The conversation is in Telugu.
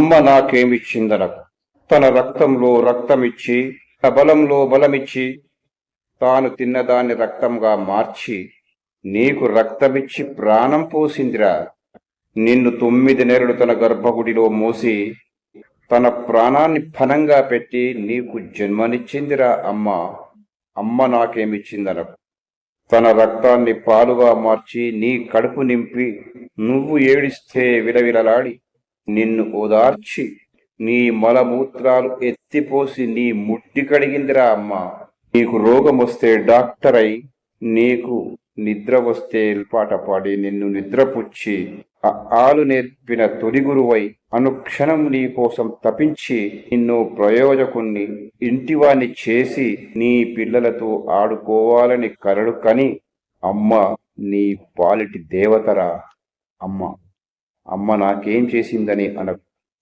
అమ్మ నాకేమిచ్చిందనకు. తన రక్తంలో రక్తమిచ్చి, తన బలంలో బలమిచ్చి, తాను తిన్నదాన్ని రక్తంగా మార్చి, నీకు రక్తమిచ్చి ప్రాణం పోసిందిరా. నిన్ను 9 నెలలు తన గర్భగుడిలో మోసి, తన ప్రాణాన్ని ఫనంగా పెట్టి నీకు జన్మనిచ్చిందిరా అమ్మ. అమ్మ నాకేమిచ్చిందనకు. తన రక్తాన్ని పాలుగా మార్చి నీ కడుపు నింపి, నువ్వు ఏడిస్తే విలవిలలాడి నిన్ను ఓదార్చి, నీ మలమూత్రాలు ఎత్తిపోసి నీ ముడ్డి కడిగిందిరా అమ్మ. నీకు రోగం వస్తే డాక్టర్ అయి, నీకు నిద్ర వస్తే పాట పాడి నిన్ను నిద్రపుచ్చి, ఆలు నేర్పిన తొలి గురువై అనుక్షణం నీ కోసం తపించి, నిన్ను ప్రయోజకుణ్ణి ఇంటివాణ్ణి చేసి నీ పిల్లలతో ఆడుకోవాలని కలలు కని, అమ్మ నీ పాలిటి దేవతరా అమ్మ. అమ్మ నాకేం చేసిందని అనకు.